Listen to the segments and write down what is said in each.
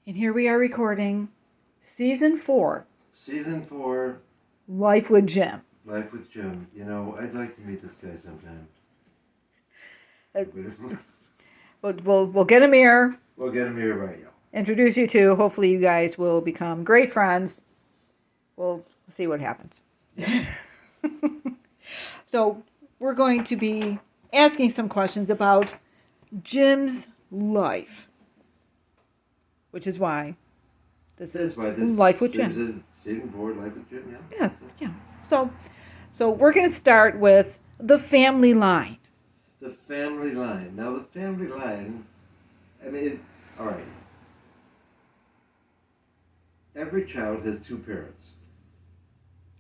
And here we are recording Season 4, Season 4, Life with Jim. Life with Jim. You know, I'd like to meet this guy sometime. We'll get him here, We'll get him here right now. introduce you to. Hopefully you guys will become great friends. We'll see what happens. Yeah. So we're going to be asking some questions about Jim's life, which is why this is Life with Jim. This is Season 4, Life with Jim, Yeah. So we're going to start with the family line. The family line. Now, the family line, all right. Every child has two parents.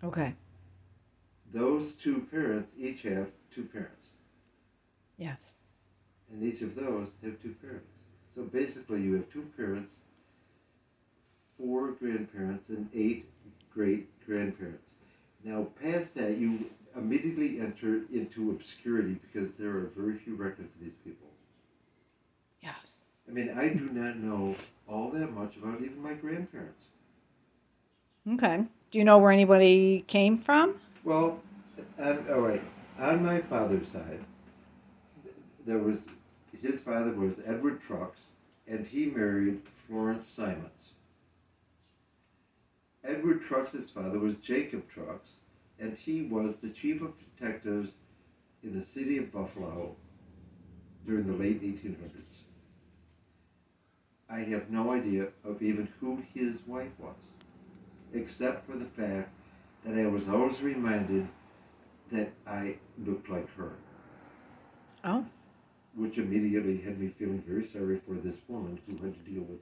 Okay. Those two parents each have two parents. Yes. And each of those have two parents. So basically, you have two parents, 4 grandparents, and 8 great-grandparents. Now, past that, you immediately enter into obscurity because there are very few records of these people. Yes. I mean, I do not know all that much about even my grandparents. Okay. Do you know where anybody came from? Well, all right. On my father's side, his father was Edward Trucks, and he married Florence Simons. Edward Trucks' father was Jacob Trucks, and he was the chief of detectives in the city of Buffalo during the late 1800s. I have no idea of even who his wife was, except for the fact that I was always reminded that I looked like her. Oh. Which immediately had me feeling very sorry for this woman who had to deal with.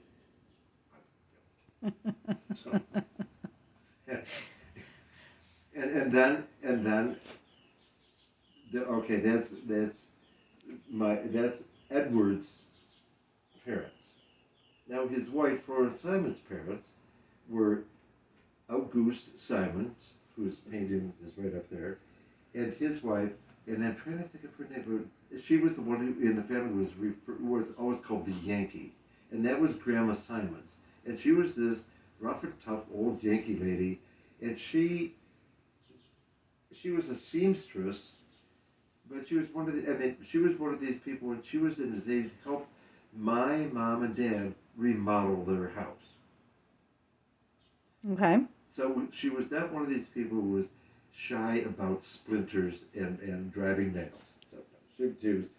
So, yeah. And then that's Edward's parents. Now his wife Florence Simon's parents were Auguste Simons, whose painting is right up there, and his wife, and I'm trying to think of her name, but she was the one who in the family was always called the Yankee, and that was Grandma Simons, and she was this rough and tough old Yankee lady, and she was a seamstress, but she was one of these people, and she was in the days helped my mom and dad remodel their house. Okay. So she was not one of these people who was shy about splinters and driving nails. So she was,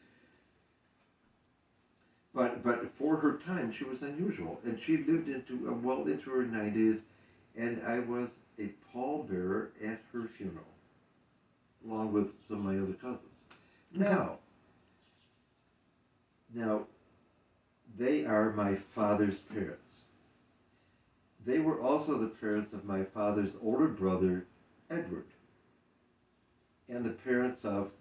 but for her time she was unusual, and she lived into her 90s, and I was a pallbearer at her funeral, along with some of my other cousins. Okay. Now, they are my father's parents. They were also the parents of my father's older brother, Edward, and the parents of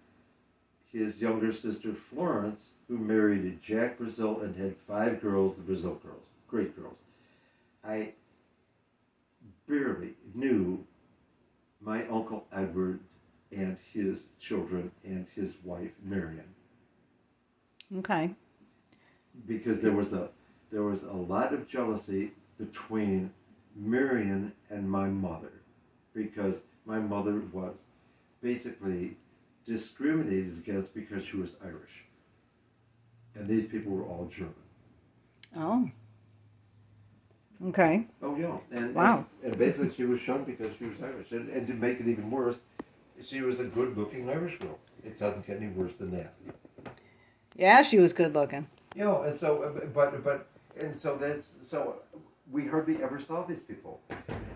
his younger sister, Florence, who married Jack Brazil and had 5 girls, the Brazil girls, great girls. I barely knew my uncle Edward and his children and his wife, Marion. Okay. Because there was a lot of jealousy between Marion and my mother, because my mother was basically discriminated against because she was Irish, and these people were all German. Oh. Okay. Oh yeah, and wow. And basically she was shunned because she was Irish, and to make it even worse, she was a good-looking Irish girl. It doesn't get any worse than that. Yeah, she was good looking. You know, and so we hardly ever saw these people.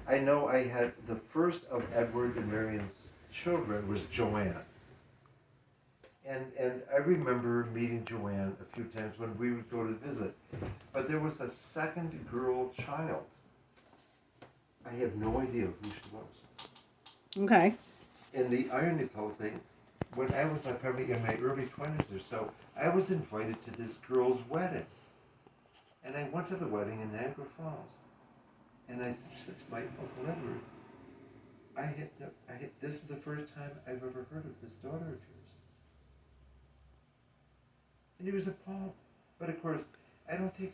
I know I had the first of Edward and Marion's children was Joanne. And I remember meeting Joanne a few times when we would go to visit. But there was a second girl child. I have no idea who she was. Okay. And the irony of the whole thing, when I was probably in my early 20s or so, I was invited to this girl's wedding. And I went to the wedding in Niagara Falls. And I said to my Uncle Edward, this is the first time I've ever heard of this daughter of yours. And he was appalled. But of course, I don't think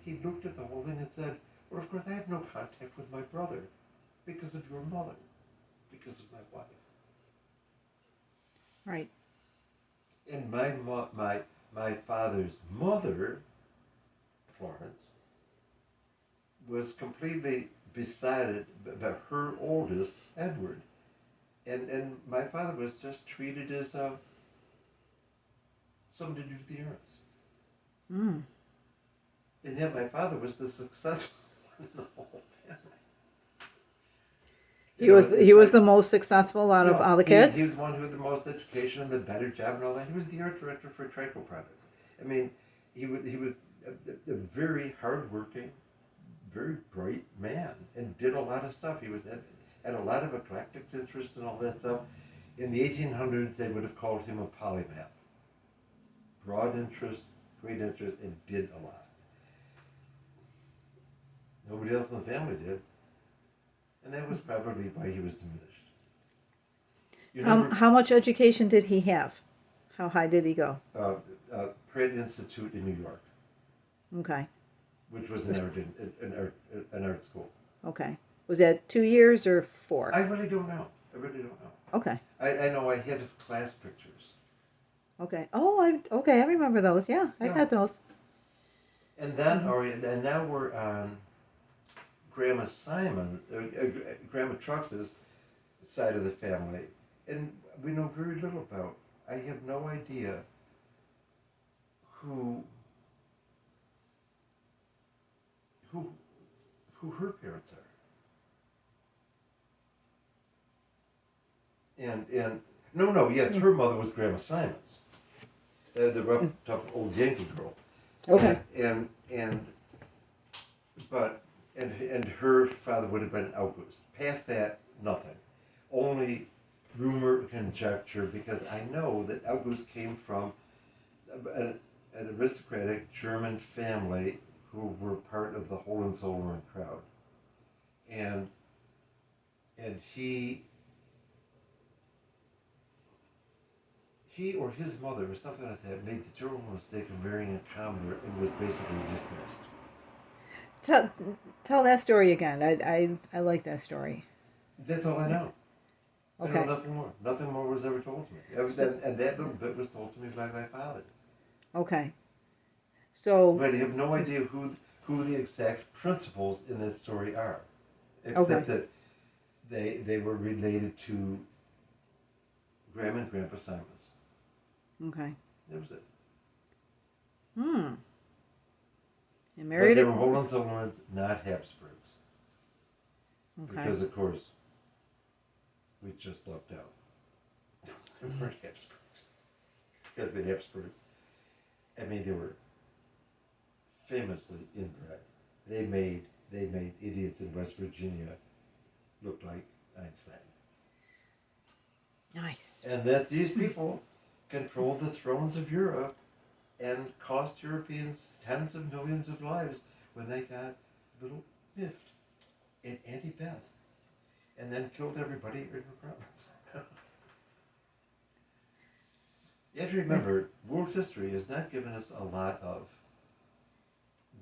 he looked at the whole thing and said, well, of course, I have no contact with my brother because of your mother, because of my wife. Right. And my father's mother, Florence, was completely besotted by her oldest, Edward. And my father was just treated as somebody to do the errands. Mm. And yet my father was the successful one in the whole family. He was the most successful out of all the kids? He was the one who had the most education and the better job and all that. He was the art director for Trico Products. I mean, he was a very hardworking, very bright man and did a lot of stuff. He had a lot of eclectic interests and all that stuff. In the 1800s, they would have called him a polymath. Broad interest, great interest, and did a lot. Nobody else in the family did. And that was probably why he was diminished. How much education did he have? How high did he go? Pratt Institute in New York. Okay. Which was an art school. Okay. Was that 2 years or 4? I really don't know. Okay. I know I have his class pictures. Okay. Oh, I remember those. Yeah, I got those. And then, and now we're on Grandma Grandma Trux's side of the family, and we know very little about. I have no idea who her parents are. And yes, her mother was Grandma Simons, the rough, tough old Yankee girl. Okay. And her father would have been August. Past that, nothing. Only rumor, conjecture, because I know that August came from an aristocratic German family who were part of the Hohenzollern crowd. And he or his mother or something like that made the terrible mistake of marrying a commoner and was basically dismissed. Tell that story again. I like that story. That's all I know. Okay. I know nothing more. Nothing more was ever told to me. And that little bit was told to me by my father. Okay. So. But I have no idea who the exact principals in this story are, except that they were related to Grandma and Grandpa Simons. Okay. That was it. And married. But they were Hohenzollerns, not Habsburgs. Okay. Because of course, we just lucked out. We weren't Habsburgs. Because the Habsburgs, I mean, they were famously inbred. They made idiots in West Virginia look like Einstein. Nice. And that these people controlled the thrones of Europe and cost Europeans tens of millions of lives when they got a little miffed at Auntie Beth and then killed everybody in her province. You have to remember, world history has not given us a lot of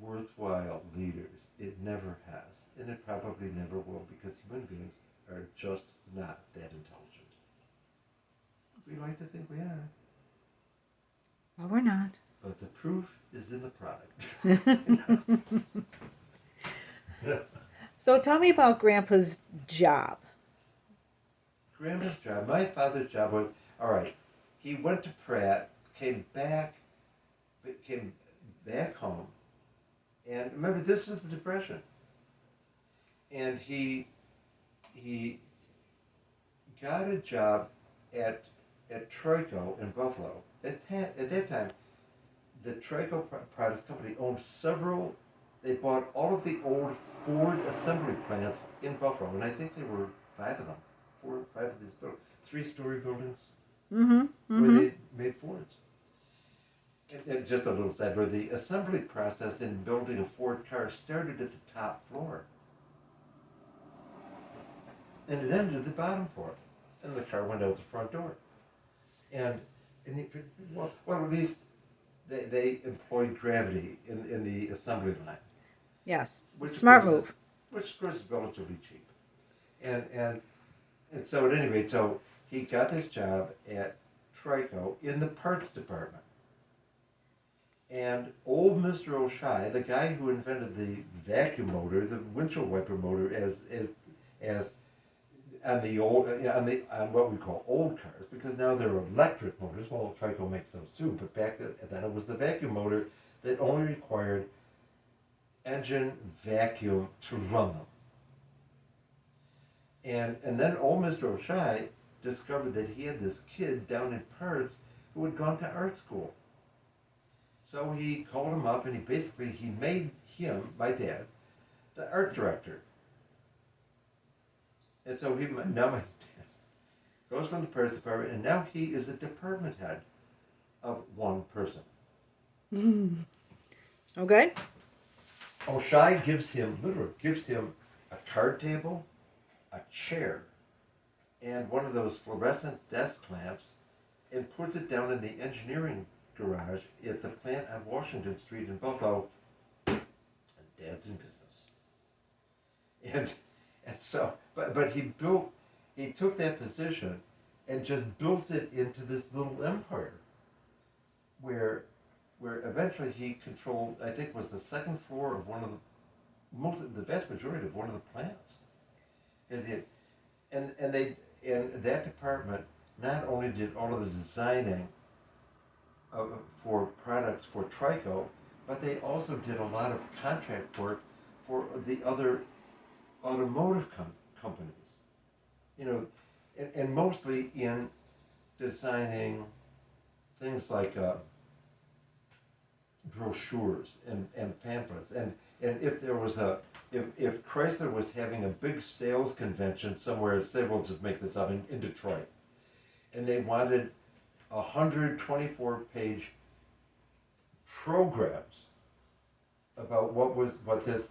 worthwhile leaders. It never has, and it probably never will, because human beings are just not that intelligent. We like to think we are. Well, we're not. But the proof is in the product. So tell me about Grandpa's job. Grandpa's job, my father's job was, all right, he went to Pratt, came back home, and remember, this is the Depression. And he got a job at Trico in Buffalo. At that time, the Trico Products Company owned they bought all of the old Ford assembly plants in Buffalo, and I think there were 5 of them, 4 or 5 of these 3-story buildings where they made Fords. And just a little side, where the assembly process in building a Ford car started at the top floor. And it ended at the bottom floor. And the car went out the front door. At least they employed gravity in the assembly line. Yes. Which Smart was- move. which of course is relatively cheap. And so at any rate, so he got this job at Trico in the parts department. And old Mr. O'Shea, the guy who invented the vacuum motor, the windshield wiper motor, as on the old on what we call old cars, because now they're electric motors. Well, Trico makes those too, but back then it was the vacuum motor that only required engine vacuum to run them. And then old Mr. O'Shea discovered that he had this kid down in Perth who had gone to art school. So he called him up and he made him, my dad, the art director. And so now my dad goes from the Perth department and now he is a department head of one person. Okay. O'Shea gives him a card table, a chair, and one of those fluorescent desk lamps, and puts it down in the engineering garage at the plant on Washington Street in Buffalo. And Dad's in business. And so, but he took that position and just built it into this little empire, where eventually he controlled, I think, was the second floor of the vast majority of one of the plants. And that department not only did all of the designing for products for Trico, but they also did a lot of contract work for the other automotive companies. You know, and mostly in designing things like brochures and pamphlets. And if there was if Chrysler was having a big sales convention somewhere, say we'll just make this up in Detroit, and they wanted 124-page programs about what this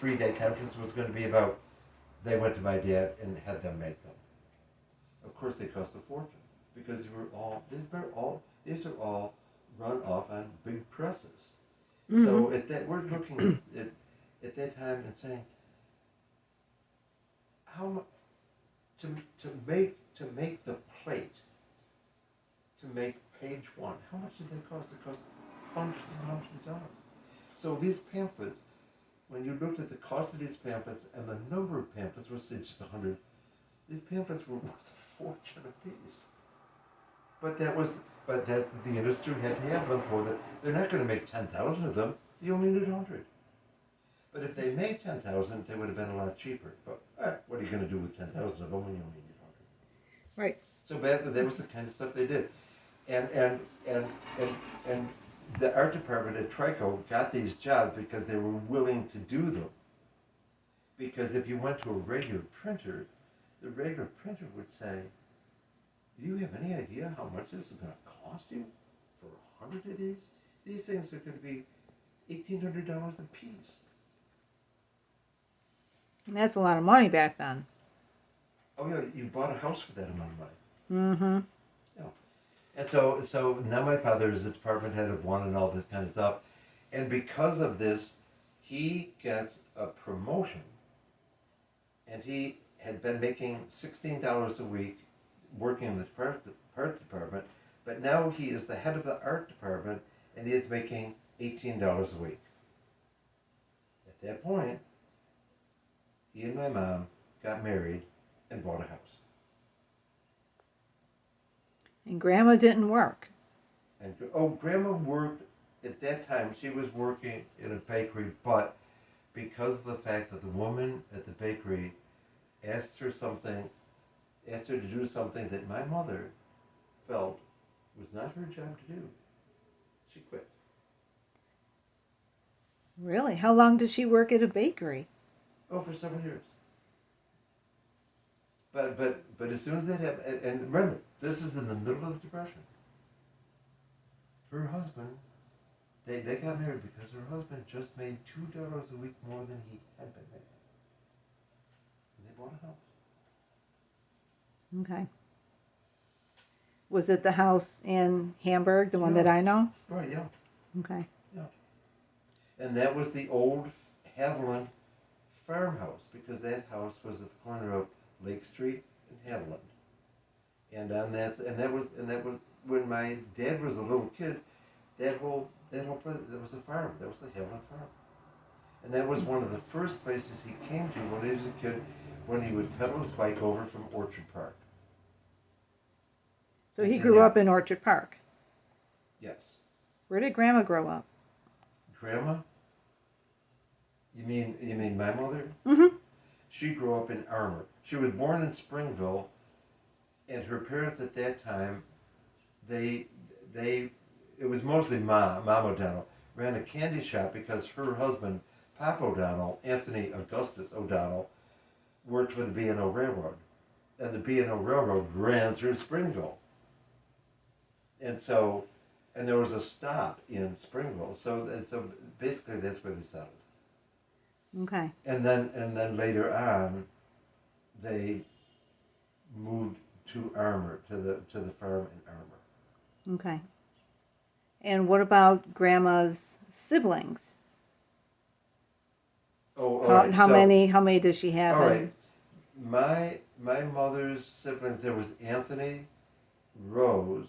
3-day conference was going to be about, they went to my dad and had them make them. Of course, they cost a fortune because these are all run off on big presses. Mm-hmm. So we're looking at that time and saying, how much to make the plate, to make page 1, how much did that cost? It cost hundreds and hundreds of dollars. So these pamphlets, when you looked at the cost of these pamphlets and the number of pamphlets was just 100, these pamphlets were worth a fortune apiece. But that the industry had to have them for that. They're not going to make 10,000 of them. You only need 100. But if they made 10,000, they would have been a lot cheaper. But what are you going to do with 10,000 of them when you only need 100? Right. So that was the kind of stuff they did, and the art department at Trico got these jobs because they were willing to do them. Because if you went to a regular printer, the regular printer would say, do you have any idea how much this is going to cost you for 100 of these? These things are going to be $1,800 a piece. And that's a lot of money back then. Oh yeah, you bought a house for that amount of money. Mm-hmm. Yeah. And so now my father is the department head of one and all this kind of stuff. And because of this, he gets a promotion. And he had been making $16 a week working in the parts department, but now he is the head of the art department and he is making $18 a week. At that point, he and my mom got married and bought a house. And Grandma didn't work. And Grandma worked at that time. She was working in a bakery, but because of the fact that the woman at the bakery asked her to do something that my mother felt was not her job to do, she quit. Really? How long did she work at a bakery? Oh, for several years. But as soon as that happened, and remember, this is in the middle of the Depression. Her husband, they got married because her husband just made $2 a week more than he had been making. And they bought a house. Okay. Was it the house in Hamburg, the one that I know? Right, yeah. Okay. Yeah. And that was the old Haviland farmhouse, because that house was at the corner of Lake Street and Haviland. And that was when my dad was a little kid. That whole place, that was a farm. That was the Haviland farm, and that was one of the first places he came to when he was a kid, when he would pedal his bike over from Orchard Park. So he grew up in Orchard Park. Yes. Where did Grandma grow up? Grandma? You mean my mother? Mm-hmm. She grew up in Armour. She was born in Springville, and her parents at that time, it was mostly Mom O'Donnell, ran a candy shop because her husband, Pop O'Donnell, Anthony Augustus O'Donnell, worked for the B&O Railroad. And the B&O Railroad ran through Springville. And there was a stop in Springville. So basically that's where they settled. Okay. And then later on, they moved to Armour, to the farm in Armour. Okay. And what about Grandma's siblings? Oh, all right. How many does she have? All right. My mother's siblings, there was Anthony, Rose,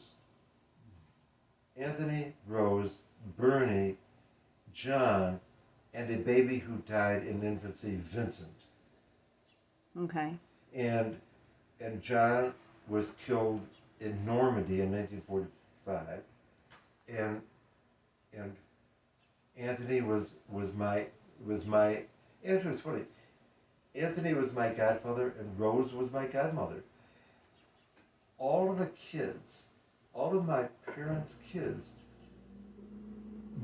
Bernie, John, and a baby who died in infancy, Vincent. Okay. And John was killed in Normandy in 1945, and Anthony was my. It was funny. Anthony was my godfather, and Rose was my godmother. All of the kids, all of my parents' kids,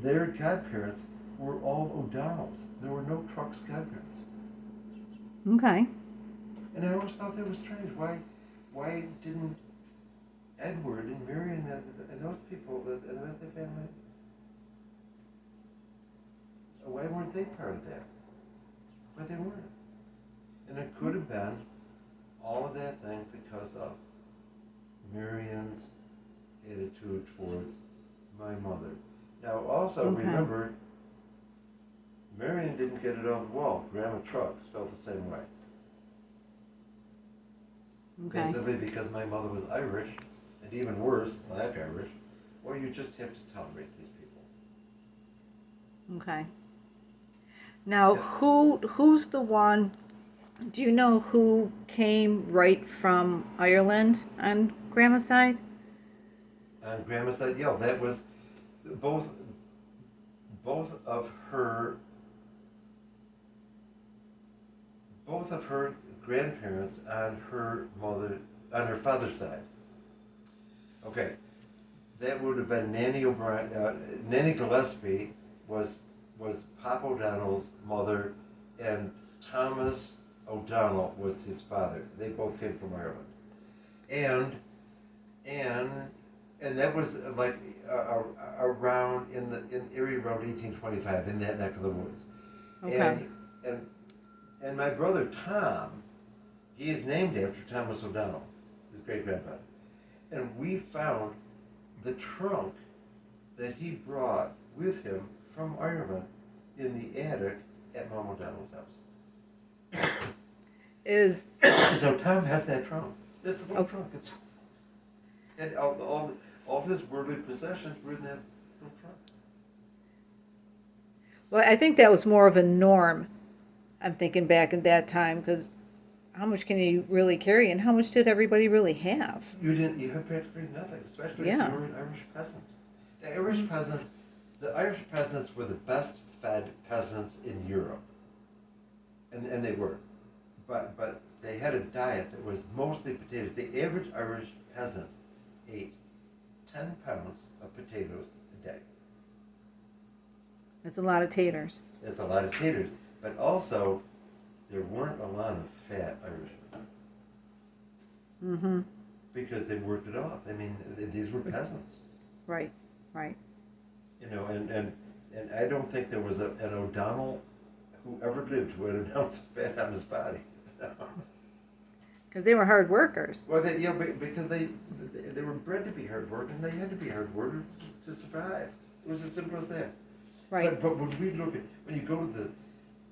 their godparents were all O'Donnells. There were no Trucks godparents. Okay. And I always thought that was strange. Why didn't Edward and Marion and those people, and the rest of the family, why weren't they part of that? But they weren't. And it could have been all of that thing because of Marion's attitude towards my mother. Now also remember, Marion didn't get it off the wall. Grandma Trucks felt the same way. Okay. Basically because my mother was Irish, and even worse, Black Irish, or you just have to tolerate these people. Okay. Now, who's the one? Do you know who came right from Ireland on Grandma's side? On Grandma's side, yeah, that was both of her grandparents on her father's side. Okay, that would have been Nanny O'Brien. Nanny Gillespie was Pop O'Donnell's mother, and Thomas O'Donnell was his father. They both came from Ireland, and that was like around in Erie around 1825 in that neck of the woods. Okay. And my brother Tom, he is named after Thomas O'Donnell, his great grandfather, and we found the trunk that he brought with him from Ireland in the attic at Mom O'Donnell's house. So Tom has that trunk. This little trunk. And all his worldly possessions were in that little trunk. Well, I think that was more of a norm. I'm thinking back in that time, because how much can you really carry, and how much did everybody really have? You had practically nothing, especially if you were an Irish peasant. The Irish peasants were the best fed peasants in Europe, and they were, but they had a diet that was mostly potatoes. The average Irish peasant ate 10 pounds of potatoes a day. That's a lot of taters. That's a lot of taters, but also there weren't a lot of fat Irishmen. Mm-hmm. Because they worked it off. I mean, these were peasants. Right. You know, and I don't think there was an O'Donnell who ever lived who had an ounce of fat on his body. Because they were hard workers. Well, because they were bred to be hard workers, and they had to be hard workers to survive. It was as simple as that. Right. But when you go to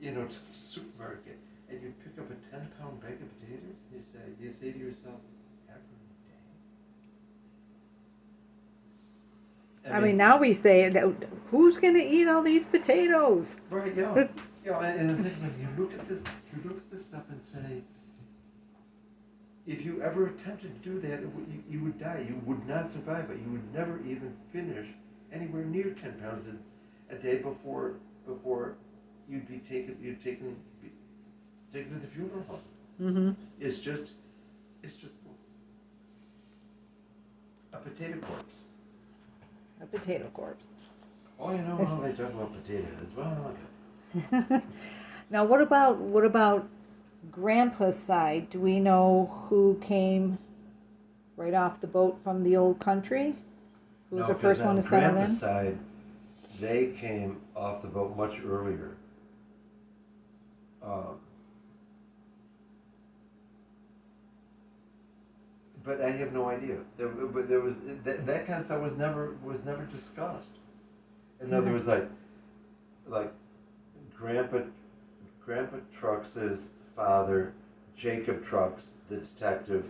to the supermarket, and you pick up a 10-pound bag of potatoes, and you say to yourself, every day. I mean, now we say, who's going to eat all these potatoes? Right, yeah. And the thing, when you look at this stuff and say, if you ever attempted to do that, you would die. You would not survive it. You would never even finish anywhere near 10 pounds a day before you'd be taken to the funeral home. Mm-hmm. It's just a potato corpse. A potato corpse. Oh, they talk about potatoes. Well, okay. Now, what about Grandpa's side? Do we know who came right off the boat from the old country? Who was the first one to settle in? Grandpa's side, they came off the boat much earlier. But I have no idea. There was that kind of stuff was never discussed. In other words, like Grandpa Trux's father, Jacob Trux, the detective,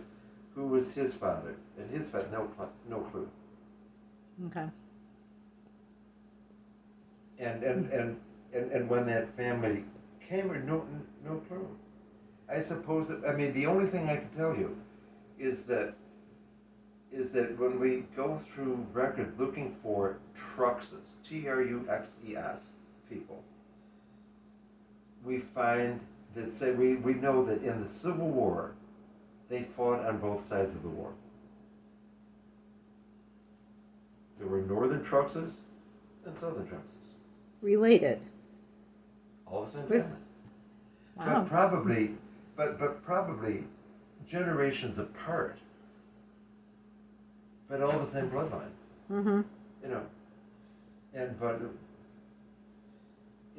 who was his father, and his father no clue. Okay. And when that family came, no clue. I suppose the only thing I can tell you is that when we go through records looking for Truxes, Truxes people, we find that we know that in the Civil War, they fought on both sides of the war. There were northern Truxes and southern Truxes. Related. All the same family. Wow. But probably generations apart. But all the same bloodline. Mm-hmm.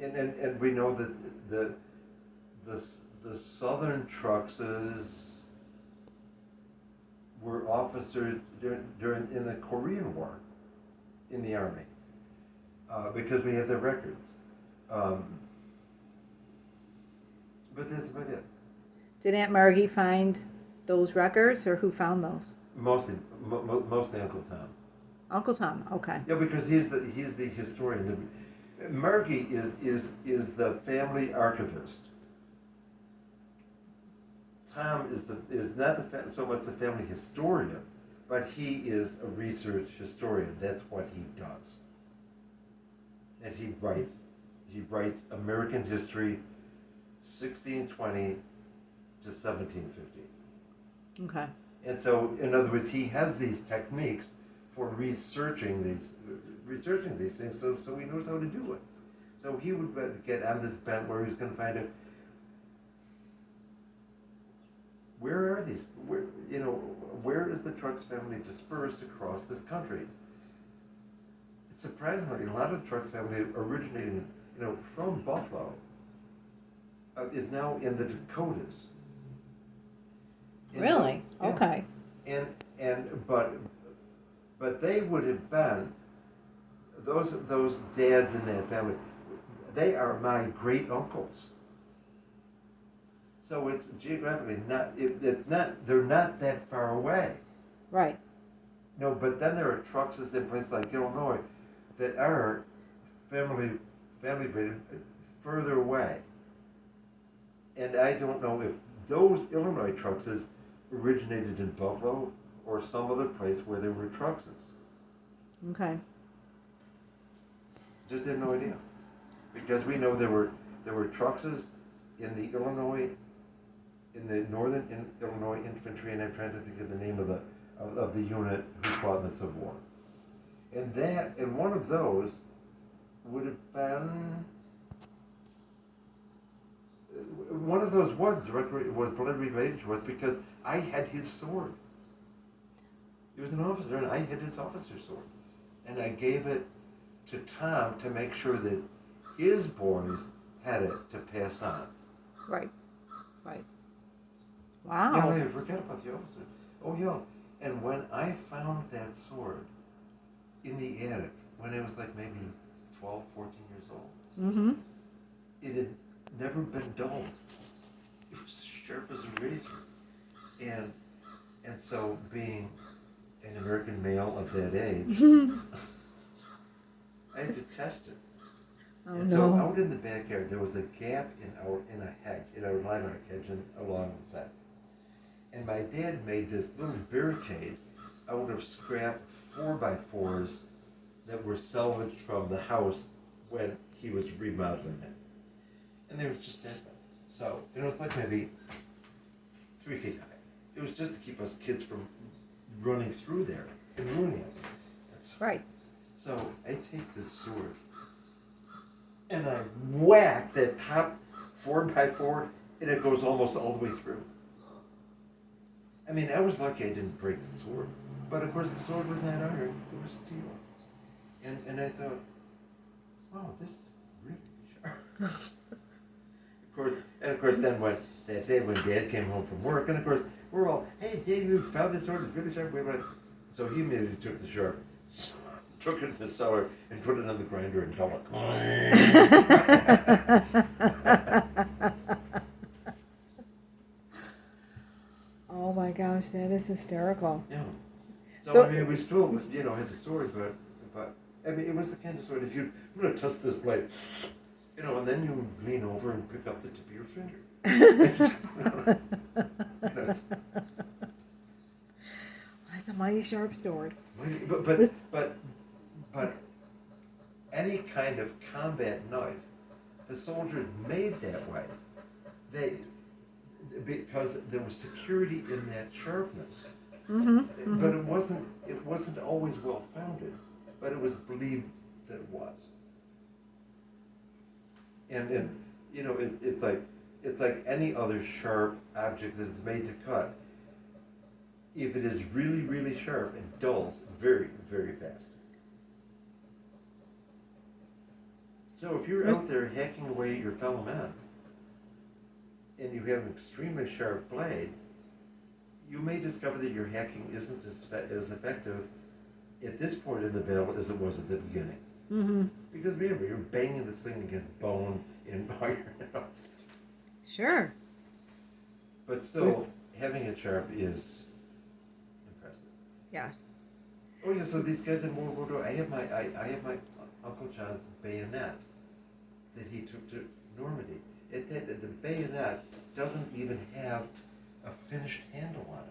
And we know that the southern Truxes were officers in the Korean War in the army because we have their records. But that's about it. Did Aunt Margie find those records, or who found those? Mostly Uncle Tom. Uncle Tom. Okay. Yeah, because he's the historian. Margie is the family archivist. Tom is not so much the family historian, but he is a research historian. That's what he does. And he writes American history, 1620 to 1750. Okay. And so, in other words, he has these techniques for researching these things, so he knows how to do it. So he would get on this bent where he's going to find out where are these, where is the Trux family dispersed across this country? Surprisingly, a lot of the Trux family originating, from Buffalo, is now in the Dakotas. Really? Okay. But they would have been those dads in that family. They are my great uncles. So it's geographically they're not that far away. Right. No, but then there are Truxes in places like Illinois that are family related further away. And I don't know if those Illinois Truxes originated in Buffalo or some other place where there were Truxes. Okay. Just have no idea, because we know there were Truxes in the northern Illinois infantry, and I'm trying to think of the name of the unit who fought in the Civil War. And one of those would have been. One of those was blood related to us because I had his sword. He was an officer, and I had his officer's sword, and I gave it to Tom to make sure that his boys had it to pass on. Right. Right. Wow. Yeah, I forget about the officer. Oh yeah, and when I found that sword in the attic when I was like maybe 12, 14 years old, Mm-hmm. it had never been dull. It was sharp as a razor. And so being an American male of that age, I had to test it. Oh and no. so out in the backyard there was a gap in a hedge, in our lilac hedge along the side. And my dad made this little barricade out of scrap 4x4s that were salvaged from the house when he was remodeling it. And there was just that. So, it was like maybe 3 feet high. It was just to keep us kids from running through there and ruining it. Right. So I take this sword and I whack that top 4x4 and it goes almost all the way through. I mean, I was lucky I didn't break the sword. But of course the sword was not iron, it was steel. And I thought, wow, this is really sharp. Of course then when that day when Dad came home from work, and of course we're all, hey Dad, you found this sword, it's really sharp. So he immediately took the sharp, took it to the cellar and put it on the grinder and dull it. Oh my gosh, that is hysterical. Yeah. So I mean, we still, had the sword, but I mean, it was the kind of sword. If I'm gonna touch this blade, and then you lean over and pick up the tip of your finger. That's a mighty sharp sword. But any kind of combat knife, the soldiers made that way. Because there was security in that sharpness. Mm-hmm. But it wasn't always well founded, but it was believed that it was. And it's like any other sharp object that is made to cut. If it is really, really sharp, it dulls very, very fast. So if you're out there hacking away at your fellow man, and you have an extremely sharp blade, you may discover that your hacking isn't as effective at this point in the battle as it was at the beginning. Mm-hmm. Because remember, you're banging this thing against bone and iron. Sure. But still, having it sharp is impressive. Yes. Oh yeah, so these guys in World War II, I have my Uncle John's bayonet that he took to Normandy. The bayonet doesn't even have a finished handle on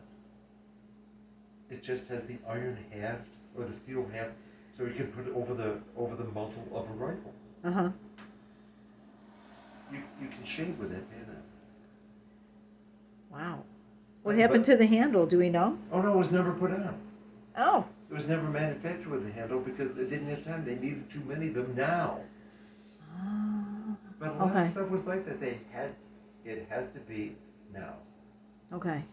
it. It just has the iron haft or the steel haft, so you can put it over the muzzle of a rifle. Uh-huh. You can shave with that bayonet. Wow. What happened to the handle? Do we know? Oh no, it was never put on. Oh. It was never manufactured with the handle because they didn't have time. They needed too many of them now. But a lot of stuff was like that. It has to be now. Okay.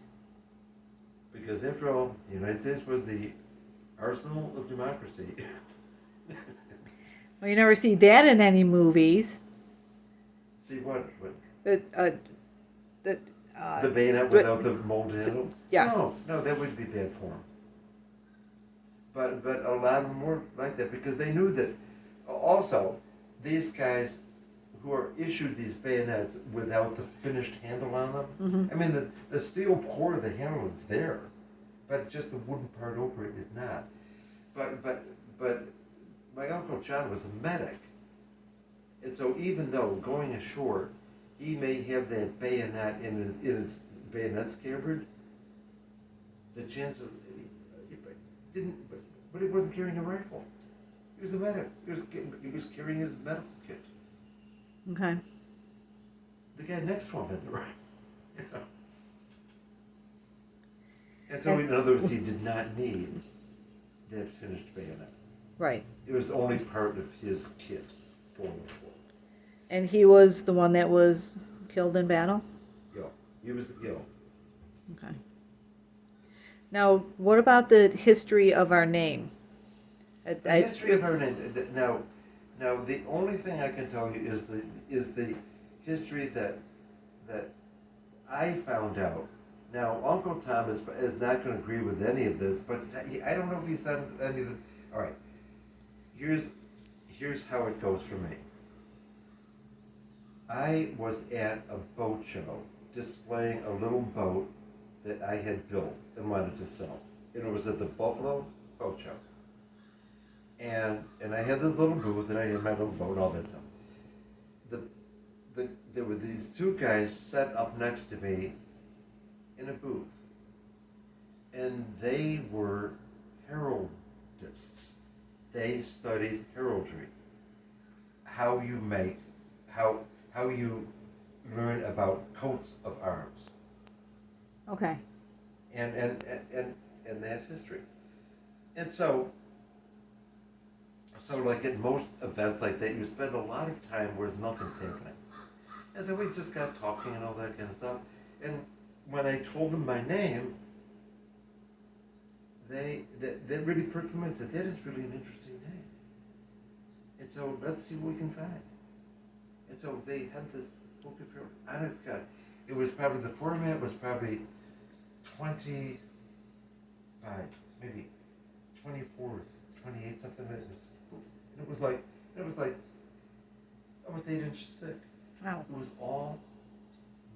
Because after all, the United States was the arsenal of democracy. Well, you never see that in any movies. See what? The bayonet without the molded handle? Yes. No, that would be bad form. But a lot of them were like that because they knew that also these guys who are issued these bayonets without the finished handle on them. Mm-hmm. I mean, the steel core of the handle is there, but just the wooden part over it is not. But my Uncle John was a medic, and so even though going ashore, he may have that bayonet in his bayonet scabbard, the chances didn't. But he wasn't carrying a rifle. He was a medic. He was carrying his medical kit. Okay. The guy next to him had the rifle. And so, in other words, he did not need that finished bayonet. Right. It was only part of his kit going forward. And he was the one that was killed in battle? Yeah. He was, Okay. Now, what about the history of our name? The history of our name. Now, the only thing I can tell you is the history that I found out. Now, Uncle Tom is not going to agree with any of this, but I don't know if he said any of the. All right. Here's how it goes for me. I was at a boat show displaying a little boat that I had built and wanted to sell. And it was at the Buffalo Boat Show. And I had this little booth and I had my little boat, all that stuff. There were these two guys set up next to me in a booth. And they were heraldists. They studied heraldry. How you learn about coats of arms. Okay. And that's history. And so like at most events like that, you spend a lot of time where nothing's happening. And so we just got talking and all that kind of stuff. And when I told them my name, they really perked them and said, that is really an interesting name. And so let's see what we can find. And so they had this book of heraldry. Honest God, it was probably, the format was probably 20 by maybe 24, 28, something like this. And it was like almost 8 inches thick. Wow. It was all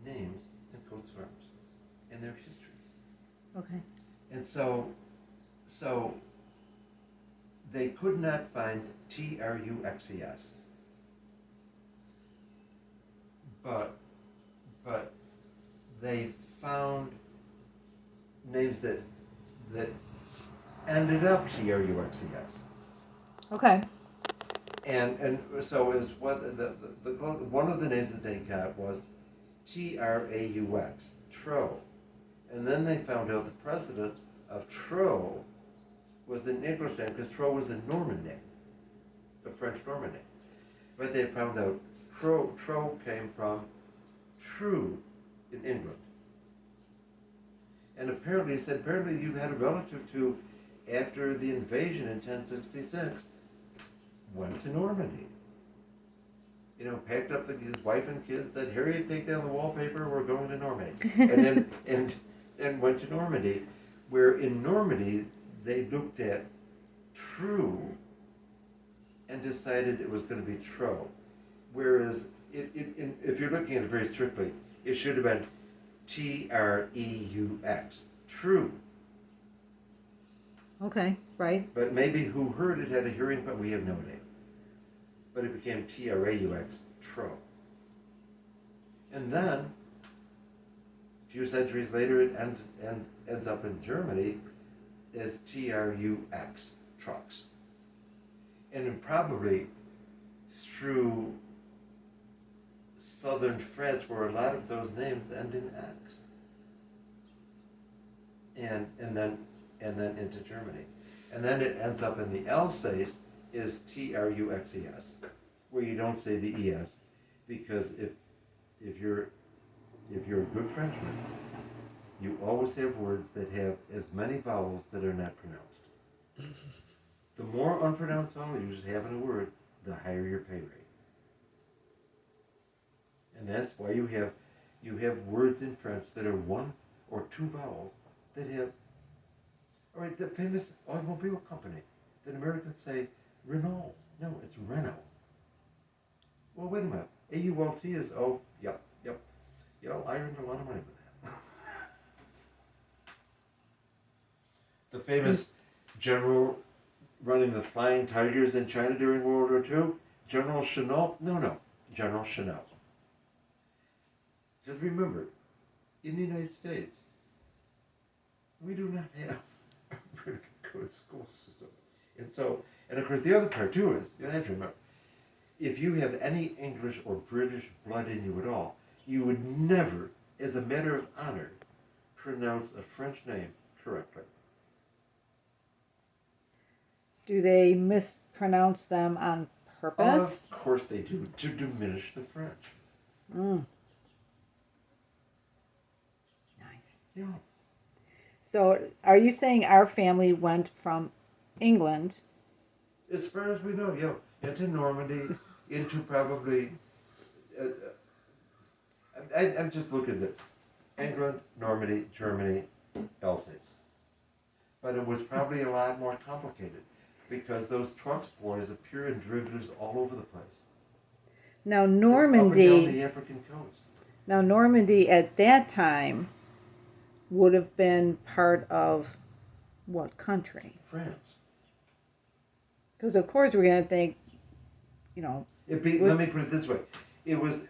names and coats of arms and their history. Okay. And so they could not find Truxes. But they found names that ended up Truxes. Okay. And so is what one of the names that they got was Traux, Tro. And then they found out the precedent of Tro was an English name because Tro was a Norman name, a French Norman name. But they found out Tro came from True in England. And apparently you had a relative who, after the invasion in 1066, went to Normandy. You know, packed up his wife and kids, said, Harriet, take down the wallpaper, we're going to Normandy. And then and went to Normandy, where in Normandy they looked at True and decided it was going to be Tro. Whereas if you're looking at it very strictly, it should have been Treux, True. Okay, right. But maybe who heard it had a hearing, but we have no idea. But it became Traux, Tro. And then, a few centuries later, it ends up in Germany as Trux, trucks. And then probably through southern France, where a lot of those names end in X. And then into Germany. And then it ends up in the Alsace is Truxes, where you don't say the ES, because if you're a good Frenchman, you always have words that have as many vowels that are not pronounced. The more unpronounced vowel you have in a word, the higher your pay rate. And that's why you have words in French that are 1 or 2 vowels that have. All right, the famous automobile company that Americans say Renault. No, it's Renault. Well, wait a minute. AULT is, oh, yep. You know, I earned a lot of money with that. The famous general running the Flying Tigers in China during World War II, General Chennault. No, General Chennault. Just remember, in the United States, we do not have a very good school system. And of course the other part too is, you have to remember, if you have any English or British blood in you at all, you would never, as a matter of honor, pronounce a French name correctly. Do they mispronounce them on purpose? Of course they do, to diminish the French. Nice. Yeah. So are you saying our family went from England? As far as we know, yeah, into Normandy, into probably, I'm just looking at England, Normandy, Germany, Alsace. But it was probably a lot more complicated because those Trux boys appear in derivatives all over the place. Now Up and down Normandy. the African coast. Now Normandy at that time would have been part of what country? France. Because of course we're going to think, you know. Let me put it this way: it was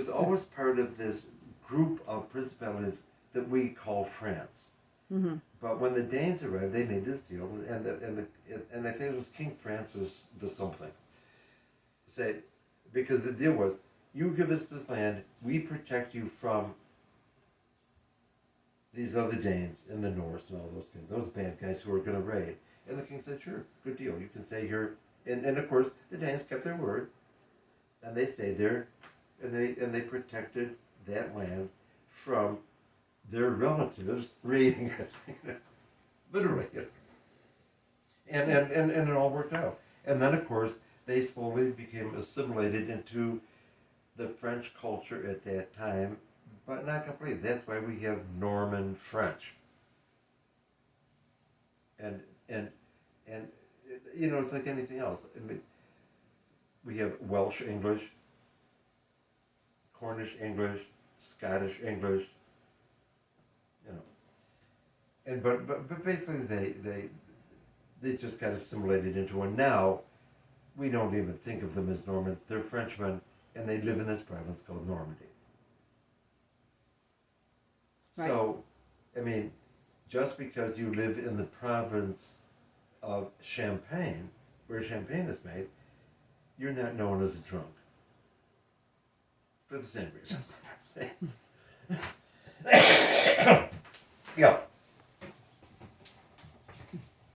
always part of this group of principalities that we call France. Mm-hmm. But when the Danes arrived, they made this deal, and I think it was King Francis the something. Say, because the deal was, you give us this land, we protect you from these other Danes in the North and all those bad guys who are going to raid. And the king said, sure, good deal. You can stay here. And of course, the Danes kept their word, and they stayed there, and they protected that land from their relatives raiding it, literally. And it all worked out. And then, of course, they slowly became assimilated into the French culture at that time, but not completely. That's why we have Norman French. And you know, it's like anything else. I mean, we have Welsh English, Cornish English, Scottish English. You know, and but basically they just got assimilated into one. Now we don't even think of them as Normans. They're Frenchmen, and they live in this province called Normandy. Right. So, I mean, just because you live in the province of Champagne, where champagne is made, you're not known as a drunk. For the same reason. Yeah.